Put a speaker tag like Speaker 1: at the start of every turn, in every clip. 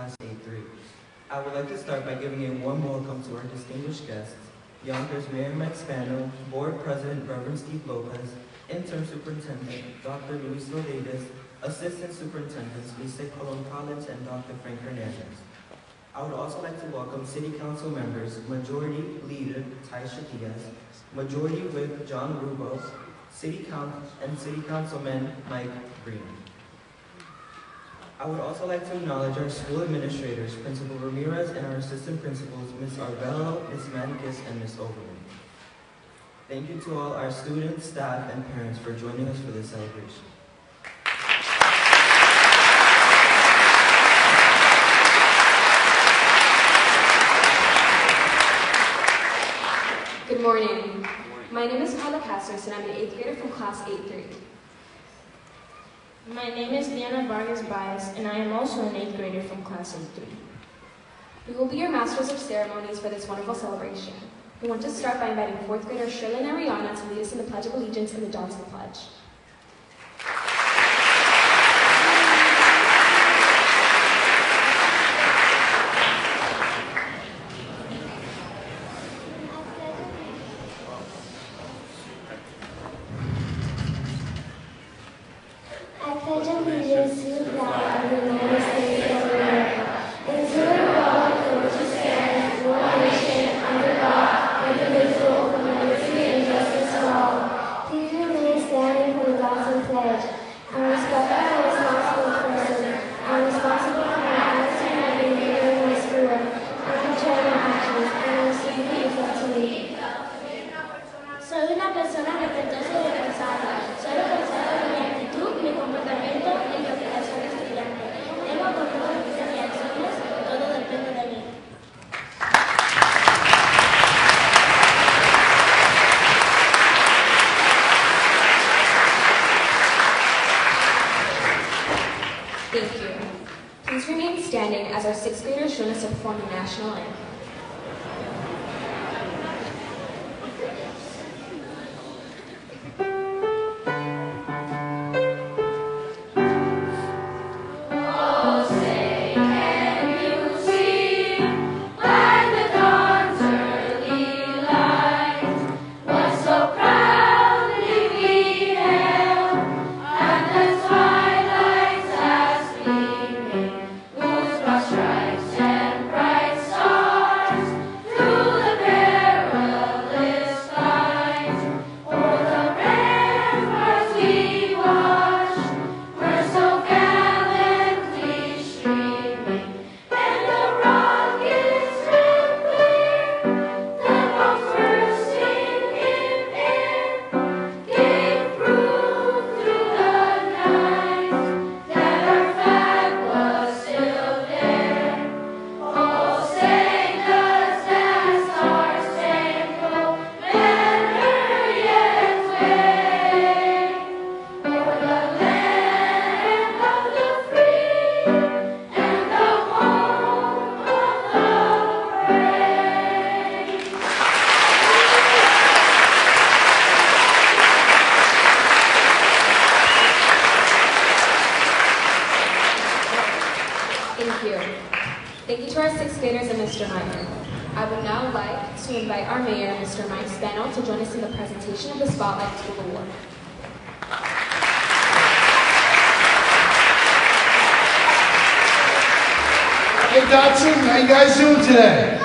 Speaker 1: Class A3. I would like to start by giving a warm welcome to our distinguished guests, Yonkers Mayor Mike Spano, Board President Reverend Steve Lopez, Interim Superintendent Dr. Luis Rodriguez, Assistant Superintendents Lisa Colon Collins and Dr. Frank Hernandez. I would also like to welcome City Council members, Majority Leader Taisha Diaz, Majority Whip John Rubos, City Councilman Mike Green. I would also like to acknowledge our school administrators, Principal Ramirez, and our assistant principals, Ms. Arvello, Ms. Manicus, and Ms. Overman. Thank you to all our students, staff, and parents for joining us for this celebration.
Speaker 2: Good morning. My name is Paula Castros, and I'm an 8th grader from Class 8-3.
Speaker 3: My name is Diana Vargas Baez, and I am also an 8th grader from Class 8-3.
Speaker 2: We will be your masters of ceremonies for this wonderful celebration. We want to start by inviting 4th grader Shirley and Ariana to lead us in the Pledge of Allegiance and the Dodson Pledge.
Speaker 3: Soy una persona respetuosa y responsable. Solo conservo mi actitud, mi comportamiento y mi obligación estudiante. Tengo control de mis acciones, todo depende de mí.
Speaker 2: Thank you. Please remain standing as our 6th graders join us to perform the national anthem. Thank you to our 6th graders and Mr. Meyer. I would now like to invite our mayor, Mr. Mike Spano, to join us in the presentation of the Spotlight School Award.
Speaker 4: Hey Dodson, how you guys doing today? Oh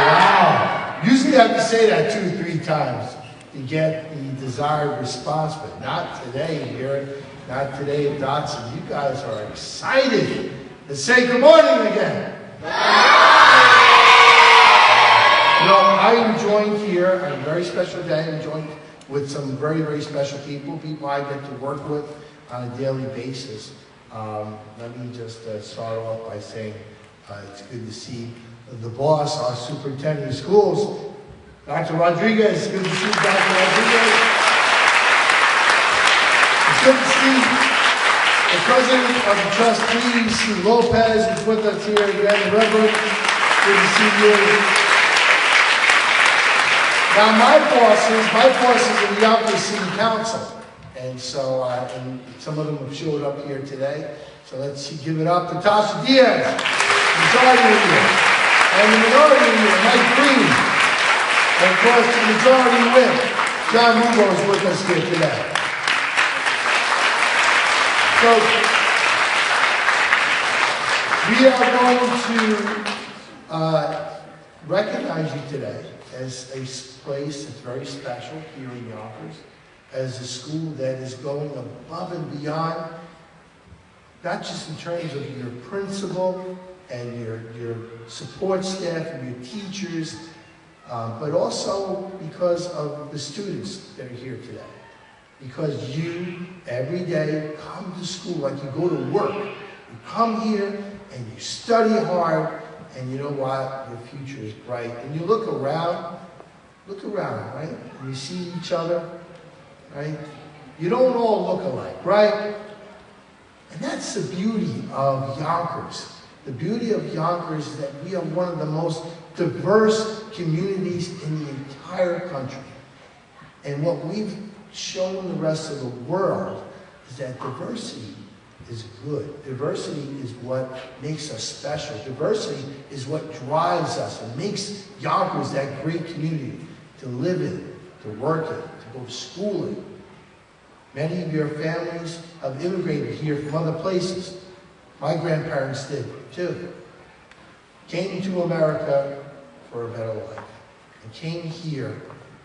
Speaker 4: wow. Usually I have to say that 2 or 3 times to get the desired response, but not today here. Not today at Dodson. You guys are excited to say good morning again. You know, I am joined here on a very special day. I'm joined with some very, very special people I get to work with on a daily basis. Let me just start off by saying it's good to see the boss, our Superintendent of Schools, Dr. Rodriguez. Good to see you, Dr. Rodriguez. It's good to see the President of the Trustees, Steve Lopez, is with us here again. The Reverend, good to see you. Now my boss is in the Yonkers City Council. And so, and some of them have showed up here today. So let's give it up to Tasha Diaz, majority leader, and the minority leader, Mike Green, and of course the majority whip, John Rubo is with us here today. So we are going to recognize you today as a place that's very special here in Yonkers, as a school that is going above and beyond, not just in terms of your principal and your support staff and your teachers, but also because of the students that are here today. Because you, every day, come to school like you go to work. You come here and you study hard, and you know what? Your future is bright. And you look around, right? And you see each other, right? You don't all look alike, right? And that's the beauty of Yonkers. The beauty of Yonkers is that we are one of the most diverse communities in the entire country. And what we've shown the rest of the world is that diversity is good. Diversity is what makes us special. Diversity is what drives us and makes Yonkers that great community to live in, to work in, to go to school in. Many of your families have immigrated here from other places. My grandparents did too. Came to America for a better life and came here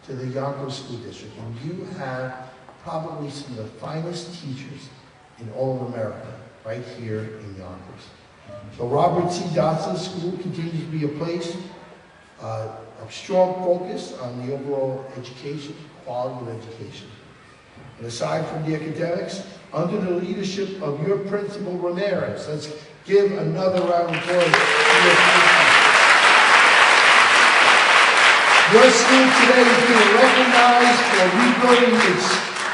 Speaker 4: to the Yonkers School District. And you have probably some of the finest teachers in all of America right here in Yonkers. So Robert C. Dodson School continues to be a place of strong focus on the overall education, quality of education. And aside from the academics, under the leadership of your principal, Ramirez, let's give another round of applause to your principal. Your school today is being recognized for rebuilding its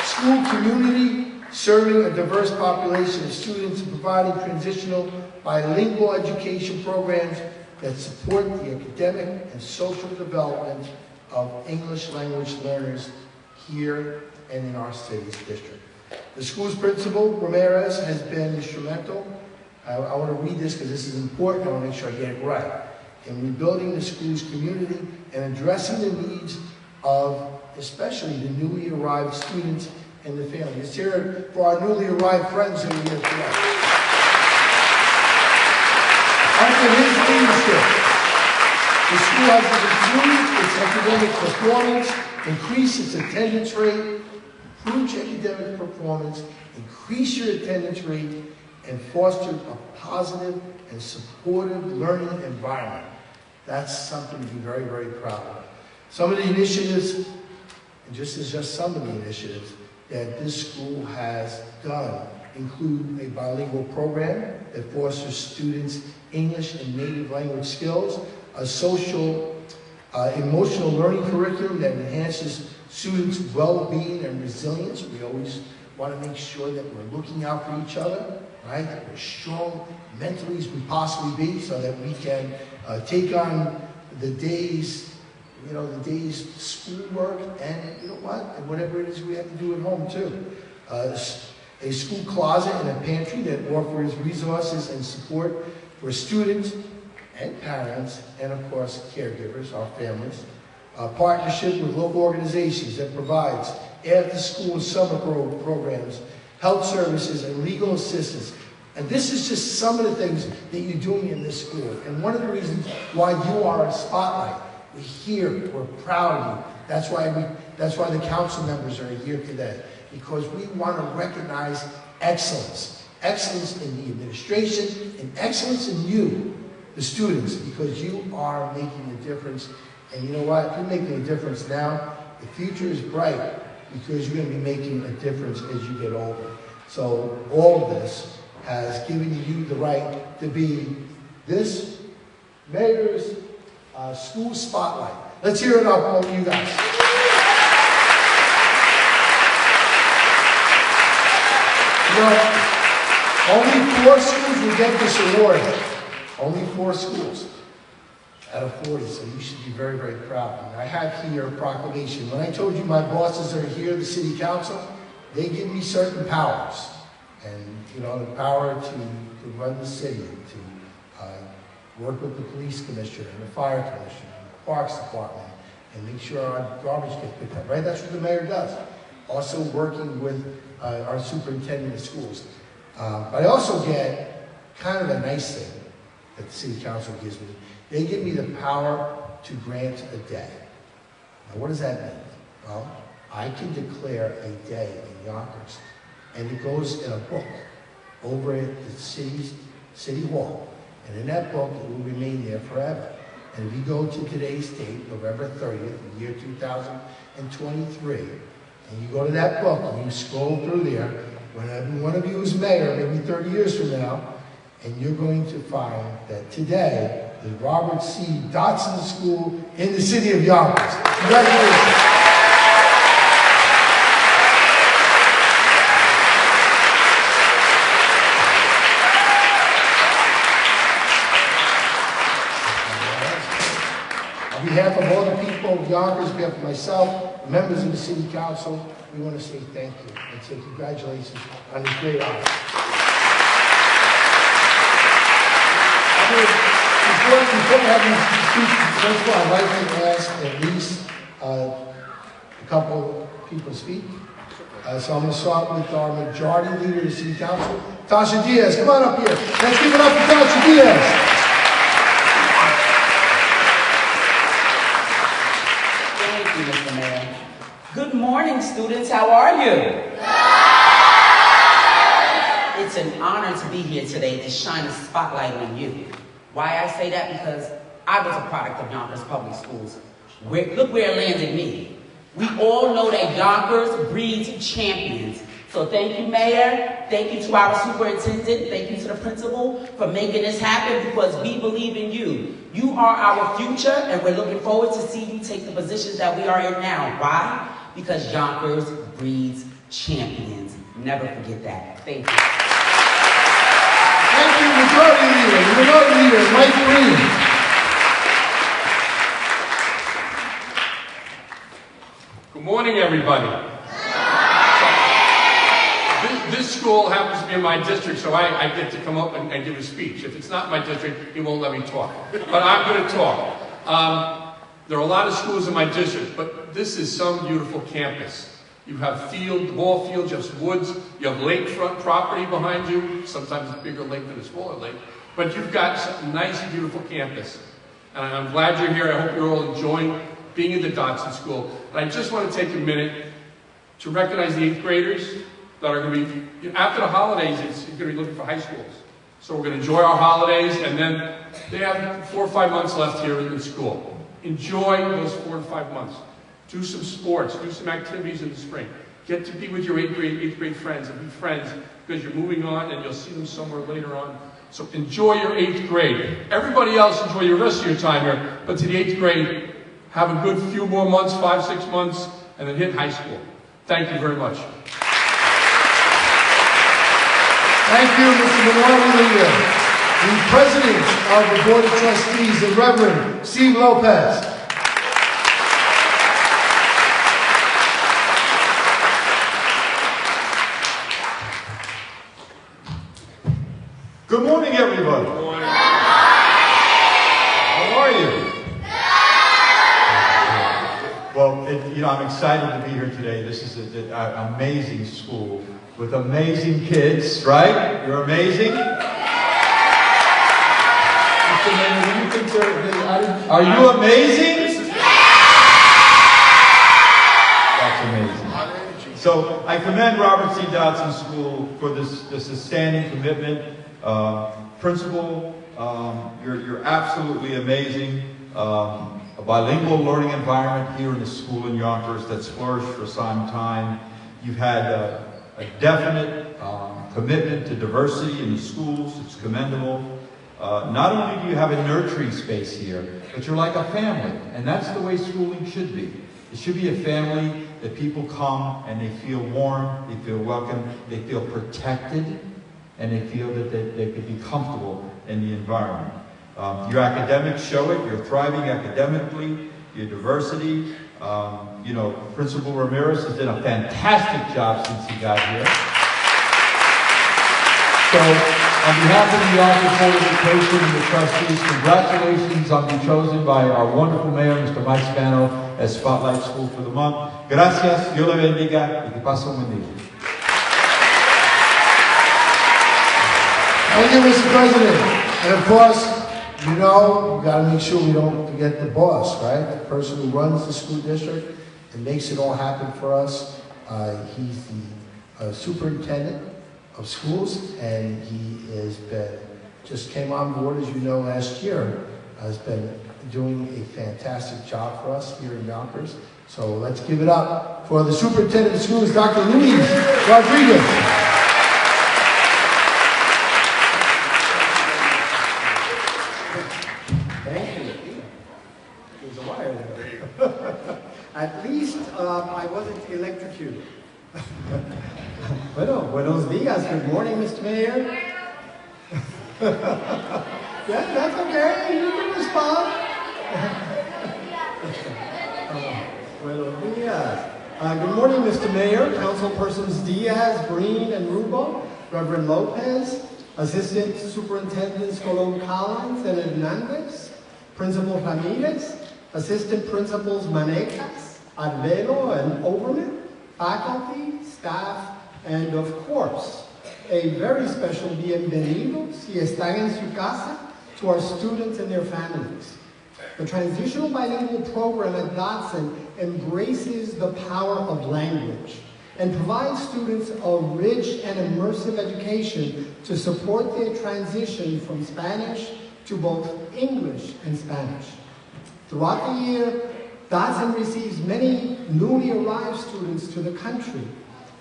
Speaker 4: school community, serving a diverse population of students, and providing transitional bilingual education programs that support the academic and social development of English language learners here and in our city's district. The school's principal, Ramirez, has been instrumental. I want to read this because this is important. I want to make sure I get it right. In rebuilding the school's community and addressing the needs of especially the newly arrived students and the families. Let's hear it for our newly arrived friends who are here today. Under his leadership, the school has improved its academic performance, increased its attendance rate, improved your academic performance, increase your attendance rate, and fostered a positive and supportive learning environment. That's something to be very, very proud of. Some of the initiatives, and just some of the initiatives that this school has done include a bilingual program that fosters students' English and native language skills, a social, emotional learning curriculum that enhances students' well-being and resilience. We always want to make sure that we're looking out for each other, right? That we're strong mentally as we possibly be so that we can take on the day's schoolwork and, you know what, and whatever it is we have to do at home too. A school closet and a pantry that offers resources and support for students and parents and, of course, caregivers, our families. A partnership with local organizations that provides after-school and summer programs, health services, and legal assistance. And this is just some of the things that you're doing in this school. And one of the reasons why you are a spotlight. We're here, we're proud of you. That's why the council members are here today. Because we want to recognize excellence. Excellence in the administration and excellence in you, the students, because you are making a difference. And you know what? If you're making a difference now, the future is bright because you're going to be making a difference as you get older. So all of this has given you the right to be this mayor's school spotlight. Let's hear it up for you guys. You know, only 4 schools will get this award. Only 4 schools out of 40, so you should be very, very proud. And I have here a proclamation. When I told you my bosses are here, the city council, they give me certain powers. And, you know, the power to run the city, to work with the police commissioner and the fire commissioner and the parks department and make sure our garbage gets picked up, right? That's what the mayor does. Also working with our superintendent of schools. But I also get kind of a nice thing that the city council gives me. They give me the power to grant a day. Now, what does that mean? Well, I can declare a day in Yonkers, and it goes in a book over at the city hall. And in that book, it will remain there forever. And if you go to today's date, November 30th, the year 2023, and you go to that book and you scroll through there, when one of you is mayor, maybe 30 years from now, and you're going to find that today is Robert C. Dodson School in the city of Yonkers. Congratulations. On behalf of all the people of Yonkers, on behalf of myself, members of the city council, we want to say thank you and say congratulations on this great honor. Before we have you speak, first of all, I'd like to ask at least a couple people to speak. So I'm going to start with our majority leader of the city council, Tasha Diaz. Come on up here. Let's give it up for Tasha Diaz.
Speaker 5: Thank you, Mr. Mayor. Good morning, students. How are you? It's an honor to be here today to shine a spotlight on you. Why I say that? Because I was a product of Yonkers Public Schools. Look where it landed me. We all know that Yonkers breeds champions. So thank you, Mayor. Thank you to our superintendent. Thank you to the principal for making this happen, because we believe in you. You are our future, and we're looking forward to see you take the positions that we are in now. Why? Because Yonkers breeds champions. Never forget that. Thank you.
Speaker 4: Thank you, Minority Leader, Mike Green.
Speaker 6: Good morning, everybody. This school happens to be in my district, so I get to come up and give a speech. If it's not my district, he won't let me talk. But I'm going to talk. There are a lot of schools in my district, but this is some beautiful campus. You have ball fields, you have some woods, you have lakefront property behind you, sometimes a bigger lake than a smaller lake, but you've got some nice, beautiful campus. And I'm glad you're here. I hope you're all enjoying being in the Dodson School. And I just want to take a minute to recognize the 8th graders that are going to be, after the holidays, you're going to be looking for high schools. So we're going to enjoy our holidays, and then they have 4 or 5 months left here in school. Enjoy those 4 to 5 months. Do some sports, do some activities in the spring. Get to be with your 8th grade friends and be friends, because you're moving on and you'll see them somewhere later on. So enjoy your 8th grade. Everybody else, enjoy the rest of your time here, but to the 8th grade, have a good few more months, 5, 6 months, and then hit high school. Thank you very much.
Speaker 4: Thank you, Mr. Minority Leader. The President of the Board of Trustees, the Reverend Steve Lopez.
Speaker 7: Good morning, everybody. Good morning. How are you? Well, I'm excited to be here today. This is an amazing school with amazing kids, right? You're amazing. Are you amazing? That's amazing. So I commend Robert C. Dodson School for this outstanding commitment. Principal, you're absolutely amazing. A bilingual learning environment here in the school in Yonkers that's flourished for some time. You've had a definite commitment to diversity in the schools. It's commendable. Not only do you have a nurturing space here, but you're like a family, and that's the way schooling should be. It should be a family that people come and they feel warm, they feel welcome, they feel protected, and they feel that they could be comfortable in the environment. Your academics show it. You're thriving academically. Your diversity. You know, Principal Ramirez has done a fantastic job since he got here. So, on behalf of the Office of Education and the trustees, congratulations on being chosen by our wonderful mayor, Mr. Mike Spano, as Spotlight School for the month. Gracias, Dios le bendiga, y que pase un buen día.
Speaker 4: Thank you, Mr. President. And of course, you know, we got to make sure we don't forget the boss, right? The person who runs the school district and makes it all happen for us. He's the superintendent of schools, and he has been, just came on board, as you know, last year, has been doing a fantastic job for us here in Yonkers. So let's give it up for the superintendent of schools, Dr. Luis Rodriguez.
Speaker 8: At least I wasn't electrocuted. Bueno, buenos dias. Good morning, Mr. Mayor. Yeah, that's okay. You can respond. Buenos dias. Good morning, Mr. Mayor, Councilpersons Diaz, Breen, and Rubo, Reverend Lopez, Assistant Superintendents Colon Collins and Hernandez, Principal Ramirez, Assistant Principals Manecas, Arvelo, and Overman, faculty, staff, and of course, a very special bienvenidos, si están en su casa, to our students and their families. The transitional bilingual program at Dodson embraces the power of language and provides students a rich and immersive education to support their transition from Spanish to both English and Spanish. Throughout the year, Dodson receives many newly arrived students to the country,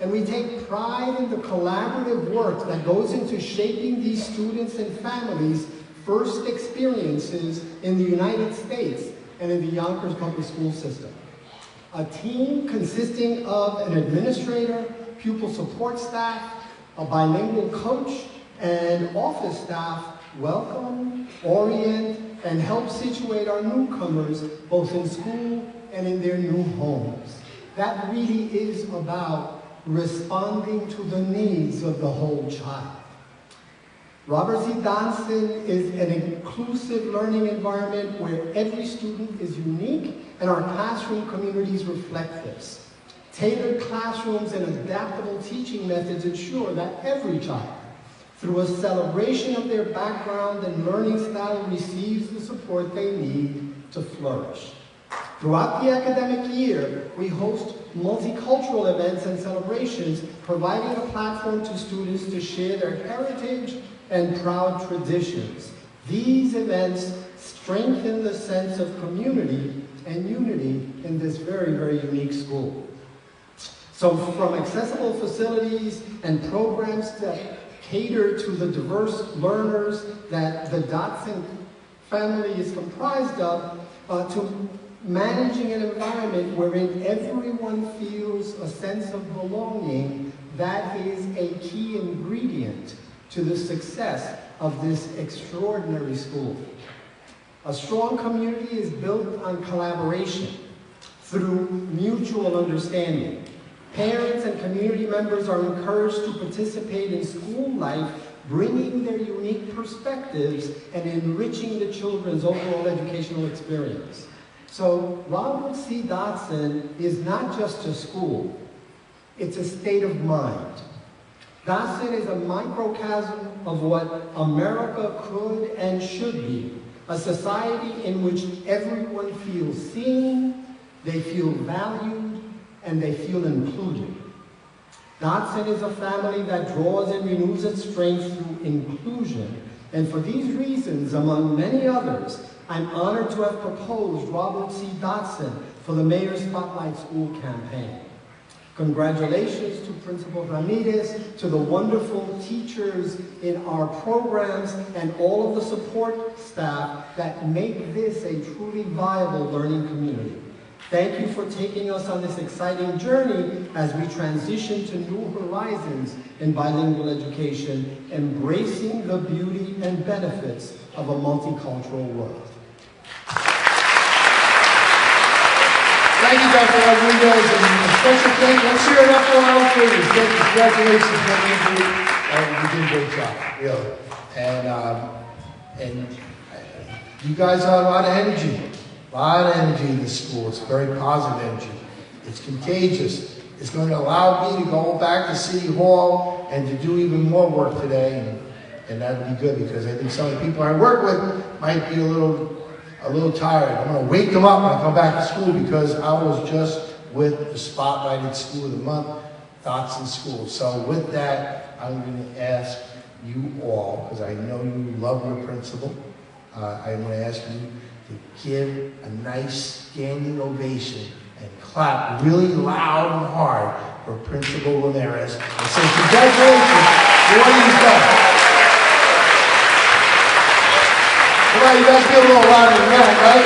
Speaker 8: and we take pride in the collaborative work that goes into shaping these students and families' first experiences in the United States and in the Yonkers Public School system. A team consisting of an administrator, pupil support staff, a bilingual coach, and office staff welcome, orient, and help situate our newcomers both in school and in their new homes. That really is about responding to the needs of the whole child. Robert C. Dodson is an inclusive learning environment where every student is unique, and our classroom communities reflect this. Tailored classrooms and adaptable teaching methods ensure that every child, through a celebration of their background and learning style, receives the support they need to flourish. Throughout the academic year, we host multicultural events and celebrations, providing a platform to students to share their heritage and proud traditions. These events strengthen the sense of community and unity in this very, very unique school. So from accessible facilities and programs that cater to the diverse learners that the Dodson family is comprised of, to managing an environment wherein everyone feels a sense of belonging, that is a key ingredient to the success of this extraordinary school. A strong community is built on collaboration through mutual understanding. Parents and community members are encouraged to participate in school life, bringing their unique perspectives and enriching the children's overall educational experience. So Robert C. Dodson is not just a school, it's a state of mind. Dodson is a microcosm of what America could and should be, a society in which everyone feels seen, they feel valued, and they feel included. Dodson is a family that draws and renews its strength through inclusion, and for these reasons, among many others, I'm honored to have proposed Robert C. Dodson for the Mayor's Spotlight School campaign. Congratulations to Principal Ramirez, to the wonderful teachers in our programs, and all of the support staff that make this a truly viable learning community. Thank you for taking us on this exciting journey as we transition to new horizons in bilingual education, embracing the beauty and benefits of a multicultural world.
Speaker 4: Thank you, Dr. Rodriguez, and a special thank you. Let's hear it up for our students. Congratulations, you did a great job, really. And you guys have a lot of energy in this school. It's very positive energy. It's contagious. It's going to allow me to go back to City Hall and to do even more work today, and that would be good because I think some of the people I work with might be a little tired. I'm going to wake them up when I come back to school because I was just with the Spotlighted School of the Month, Dodson School. So with that, I'm going to ask you all, because I know you love your principal, I'm going to ask you to give a nice standing ovation and clap really loud and hard for Principal Ramirez and say congratulations for what he's done. Come on, you guys get a little louder than that, right?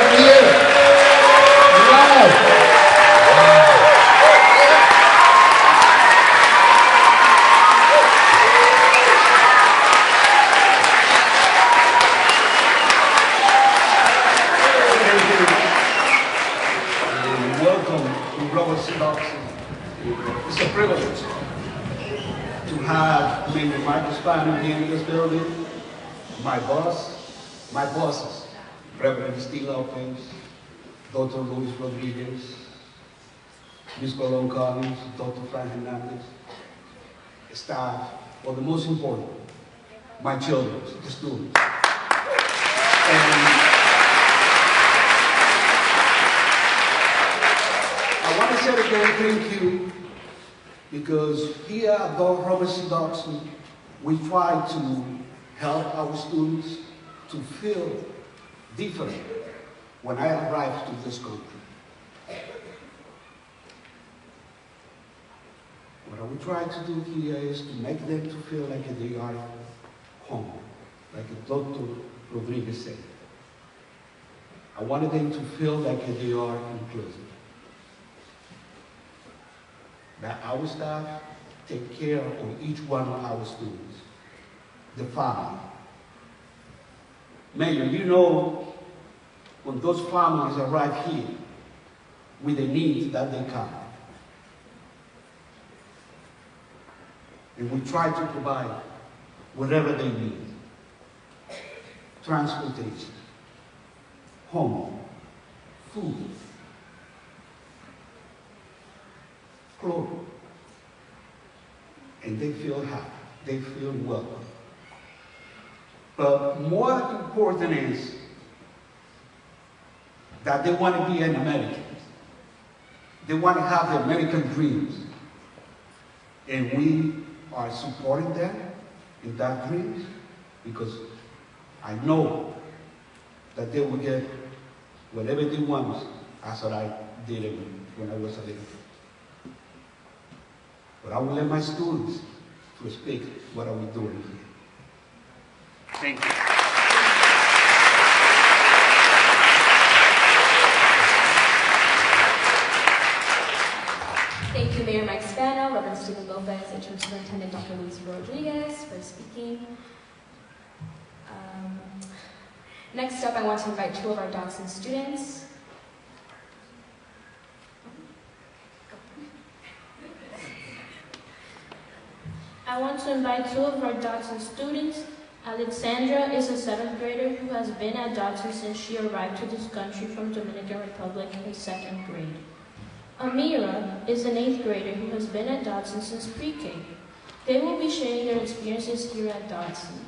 Speaker 4: Loud.
Speaker 9: It's a privilege to have Mayor Mike Spano here in this building, my bosses, Reverend Steve Lopez, Dr. Luis Rodriguez, Ms. Colon Collins, Dr. Frank Hernandez, staff, but the most important, my children, the students. And I want to say again, thank you, because here at Robert C. Dodson, we try to help our students to feel different when I arrived to this country. What we try to do here is to make them to feel like they are home, like Dr. Rodriguez said. I wanted them to feel like they are inclusive. That our staff take care of each one of our students, the family. Mayor, you know, when those families arrive here with the needs that they come, and we try to provide whatever they need. Transportation, home, food, clothing, and they feel happy, they feel welcome. But more important is that they want to be an American. They want to have the American dreams. And we are supporting them in that dreams because I know that they will get whatever they want as I did when I was a little kid. But I will let my students to speak what are we doing here. Thank you.
Speaker 2: Thank you, Mayor Mike Spano, Reverend Stephen Lopez, Interim Superintendent Dr. Luis Rodriguez for speaking. Next up, I want to invite two of our Dodson students.
Speaker 3: I want to invite two of our Dodson students. Alexandra is a 7th grader who has been at Dodson since she arrived to this country from Dominican Republic in 2nd grade. Amira is an 8th grader who has been at Dodson since pre-K. They will be sharing their experiences here at Dodson.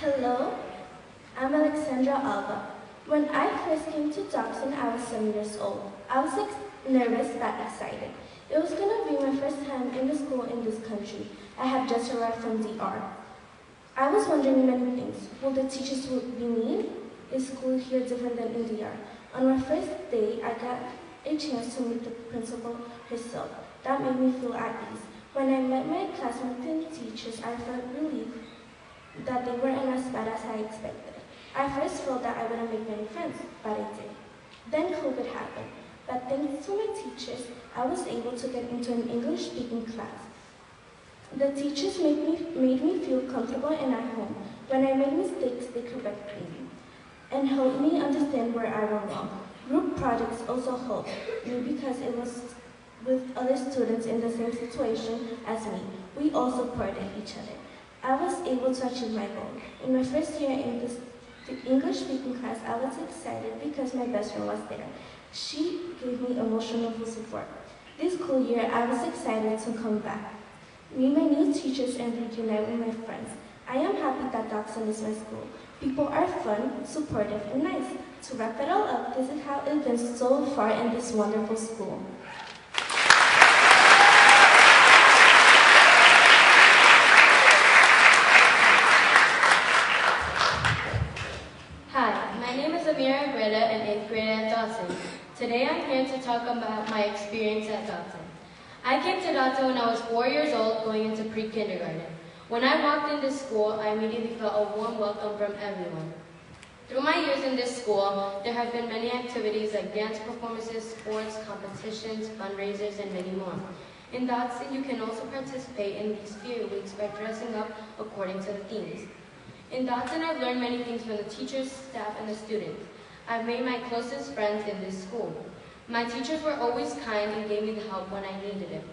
Speaker 10: Hello, I'm Alexandra Alba. When I first came to Dodson, I was 7 years old. I was nervous but excited. It was going to be my first time in the school in this country. I have just arrived from DR. I was wondering many things. Will the teachers be mean? Is school here different than in DR? On my first day, I got a chance to meet the principal herself. That made me feel at ease. When I met my classmates and teachers, I felt relieved that they weren't as bad as I expected. I first felt that I wouldn't make many friends, but I did. Then COVID happened, but thanks to my teachers, I was able to get into an English-speaking class. The teachers made me feel comfortable and at home. When I made mistakes, they corrected me and helped me understand where I went wrong. Group projects also helped me because it was with other students in the same situation as me. We all supported each other. I was able to achieve my goal. In my first year in this English speaking class, I was excited because my best friend was there. She gave me emotional support. This school year, I was excited to come back, meet my new teachers, and reunite with my friends. I am happy that Dodson is my school. People are fun, supportive, and nice. To wrap it all up, this is how it's been so far in this wonderful school.
Speaker 11: Hi, my name is Amira Greta, an 8th grader at Dodson. Today I'm here to talk about my experience at Dodson. I came to Dodson when I was 4 years old, going into pre-kindergarten. When I walked into school, I immediately felt a warm welcome from everyone. Through my years in this school, there have been many activities like dance performances, sports, competitions, fundraisers, and many more. In Dodson, you can also participate in these few weeks by dressing up according to the themes. In Dodson, I've learned many things from the teachers, staff, and the students. I've made my closest friends in this school. My teachers were always kind and gave me the help when I needed it.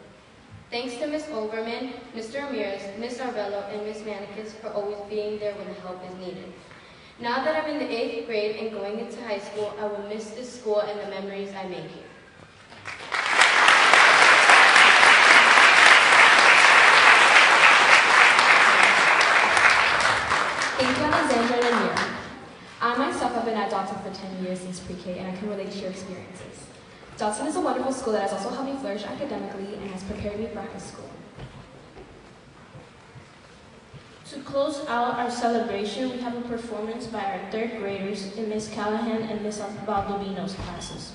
Speaker 11: Thanks to Ms. Overman, Mr. Ramirez, Ms. Arvello, and Ms. Manikis for always being there when the help is needed. Now that I'm in the 8th grade and going into high school, I will miss this school and the memories I make here.
Speaker 2: Thank you, Alexandra and Amira. I myself have been at Dodson for 10 years since pre-K, and I can relate to your experiences. Dodson is a wonderful school that has also helped me flourish academically and has prepared me for high school.
Speaker 3: To close out our celebration, we have a performance by our 3rd graders in Ms. Callahan and Ms. Baldovino's classes.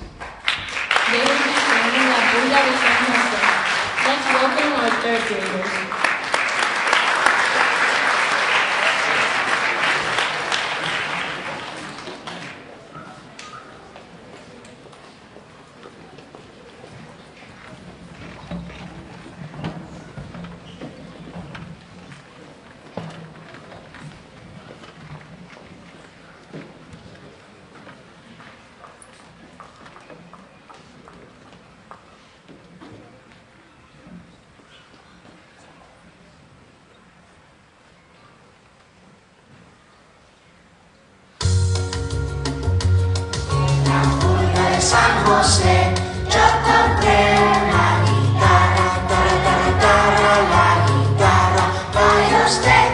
Speaker 3: They will be singing La Bulla de San Jose. Let's welcome our 3rd graders.
Speaker 12: San José, yo compré una guitarra, la guitarra. Vaya usted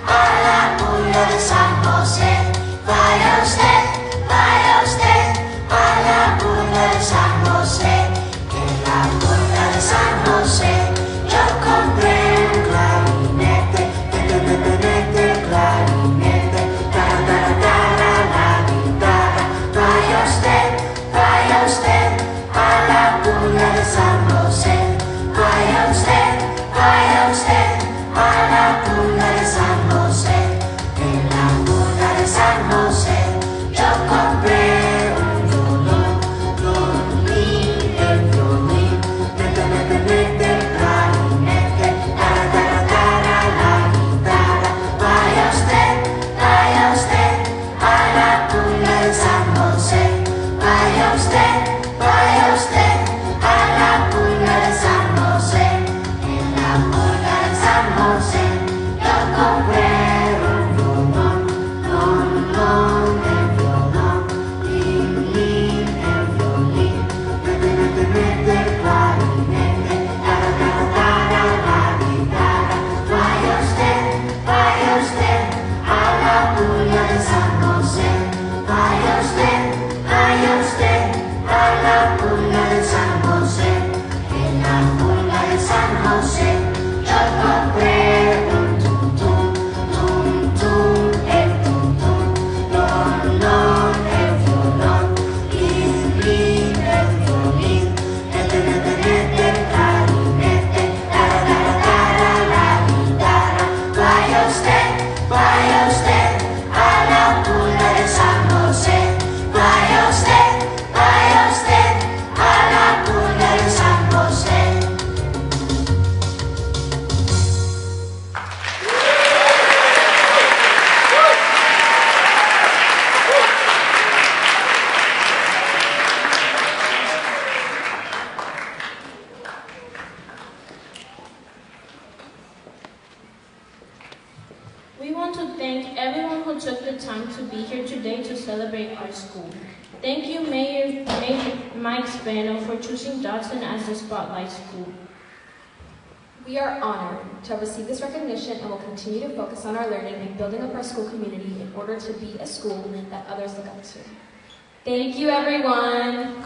Speaker 12: a la bulla de San José. Vaya usted a la bulla de San José. En la bulla de San José, yo compré un clarinete, clarinete, la guitarra. Vaya usted a la bulla de San José. Vaya usted a la bulla de San José. En la bulla de San José, yo compré un violín, el violín, clarinete, la guitarra. Vaya usted a la bulla de San José. Vaya usted a la bulla de San José. En la bulla de San José, yo compré un violón, el violón, el violín, clarinete, la guitarra. Vaya usted a la bulla de San José. Vaya usted
Speaker 3: to thank everyone who took the time to be here today to celebrate our school. Thank you, Mayor Mike Spano, for choosing Dodson as the Spotlight School.
Speaker 2: We are honored to have received this recognition and will continue to focus on our learning and building up our school community in order to be a school that others look up to. Thank you, everyone.